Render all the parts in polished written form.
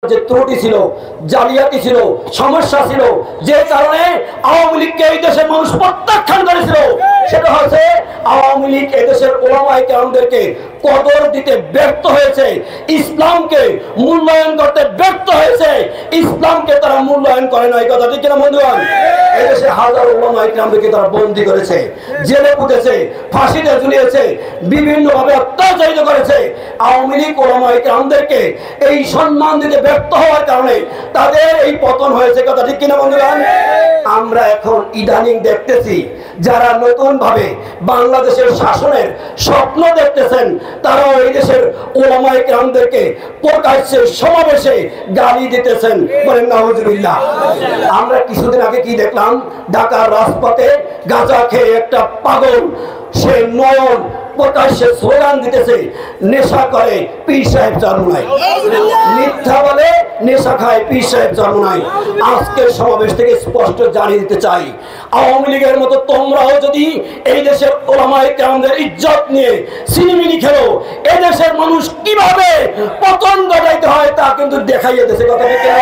যে ত্রুটি ছিল, জালিয়াতি ছিল, সমস্যা ছিল, যে কারণে আওয়ামী লীগকে এই দেশের মানুষ প্রত্যাখ্যান করেছিল, সেটা হচ্ছে আওয়ামী লীগ এই দেশের ওলামায়ে কেরামদেরকে কদর দিতে ব্যর্থ হয়েছে, ইসলামকে মূল্যায়ন করতে ব্যর্থ হয়েছে, ইসলামকে তারা মূল্যায়ন করে না। এই কথা ঠিক কিনা বন্ধুগণ? এই দেশে হাজারো ওলামায়ে কেরামদেরকে তারা বন্দী করেছে, জেলে পুঁতেছে, ফাঁসিতে ঝুলিয়েছে, বিভিন্নভাবে অত্যাচারিত করেছে। আওয়ামী লীগ ওলামায়ে কেরামদেরকে এই সম্মান দিতে ব্যর্থ হওয়ার কারণে তাদের এই পতন হয়েছে। কথা ঠিক কিনা বন্ধুগণ? আমরা এখন ইদানিং দেখতেছি যারা নতুন ভাবে বাংলাদেশের শাসনের স্বপ্ন দেখতেছেন, তারাও এই দেশের ওলামায়ে কেরামদেরকে প্রকাশ্যে সমাবেশে গালি দিতেছেন। বলেন নাউজুবিল্লাহ। আমরা কিছুদিন আগে কি দেখলাম, ঢাকার রাজপথে গাঁজা খেয়ে একটা পাগল সে নয়ন প্রকাশ্যে স্লোগান দিতেছে, নেশা করে পীর সাহেব জন্ম নাই, মিথ্যা বলে নেশা খায় পীর সাহেব জন্ম নাই। আজকের সমাবেশ থেকে স্পষ্ট জানিয়ে দিতে চাই, আওয়ামী লীগের মতো তোমরাও যদি এই দেশের ওলামায়ে কেরামদের ইজ্জত নিয়ে সিনেমিনি খেলো, এই দেশের মানুষ কিভাবে পতন ঘটাইতে হয় তা কিন্তু দেখাইয়ে দিয়েছে। কথা ঠিক কিনা?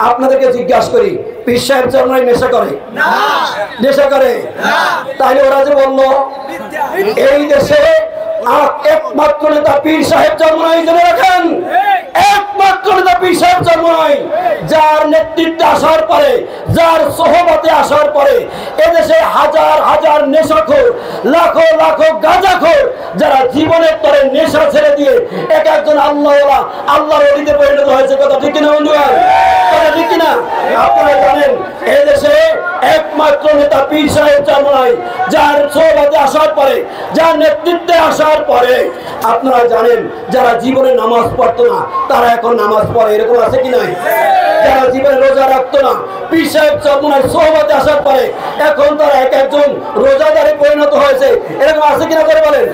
আপনাদেরকে জিজ্ঞাসা করি, পীর সাহেব জন্মাই নেশা করে না? নেশা করে না? তাহলে ওরা যে বললো এই দেশে একমাত্র নেতা পীর সাহেব জন্ম নাই, জেনে রাখেন, একমাত্র নেতা পীর সাহেব জন্ম নাই, যার নেতৃত্বে আসার পরে, যার সোহবতে আসার পরে এদেশে হাজার হাজার নেশাখোর, লাখো লাখো গাঁজাখোর, যারা জীবনের তরে নেশা ছেড়ে দিয়ে এক একজন আল্লাহওয়ালা, আল্লাহর ওলিতে পরিণত হয়েছে। কথা ঠিক কিনা বন্ধুগণ? কথা ঠিক কিনা? আপনারা জানেন এদেশে একমাত্র নেতা পীর সাহেব জন্ম নাই, যার সোহবতে আসার পরে, যার নেতৃত্বে আসার পরে আপনারা জানেন যারা জীবনে নামাজ পড়তো না তারা এখন নামাজ পড়ে, এরকম আছে কি নাই? যারা জীবনে রোজা রাখতো না, পীর সাহেব চরমনায় সোহবতে আসার পরে এখন তারা এক একজন রোজাদারে পরিণত হয়েছে, এরকম আছে কিনা করে বলেন?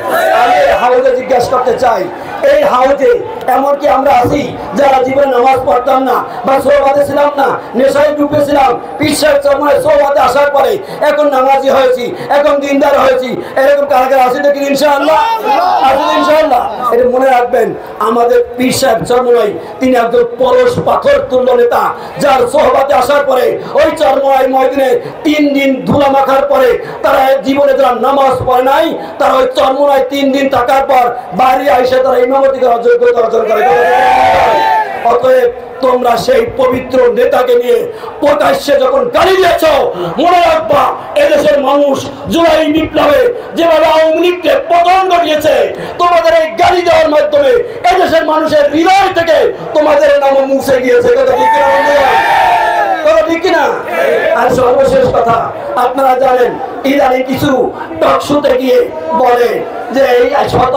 আমি হাউজে জিজ্ঞাসা করতে চাই, এই হাউজে এমনকি আমরা আছি যারা জীবনে নামাজ পড়তাম না বা সোহবতে ছিলাম না, নেশায় ডুবেছিলাম, পীর সাহেব চরমনায় সোহবতে আসার পরে এখন নামাজি হয়েছি, এখন দিনদার হয়েছি, এরকম কারাগার আছে দেখি ইনশাআল্লাহ? আসলে ইনশাআল্লাহ এটা মনে রাখবেন, আমাদের পীর সাহেব চরমনাই তিনি একজন পরশ পাথর তুল্য নেতা, যার সোহবতে আসার পরে ওই চরমনাই ময়দানে 3 দিন ধুলা মাখার পরে তারা জীবনে যারা নামাজ পড়ে নাই, তারা ওই চরমনাই 3 দিন থাকার পর বাড়ি আইসে তারা ইমামতি করার যোগ্যতা অর্জন করে। অতএব তোমরা সেই পবিত্র নেতাকে নিয়ে প্রকাশ্যে যখন গালি দিয়েছ, মনে রাখবা এদেশের মানুষ জুলাই বিপ্লবে যেভাবে আওয়ামী লীগকে পতন ঘটিয়েছে, তোমাদের এই গালি দেওয়ার মাধ্যমে এদেশের মানুষের হৃদয় থেকে তোমাদের নাম মুছে গিয়েছে। কথা ঠিক কিনা বন্ধুরা? কথা ঠিক কিনা? আর সর্বশেষ কথা, আপনারা জানেন ইদানিং কিছু টক শোতে গিয়ে বলে যে এই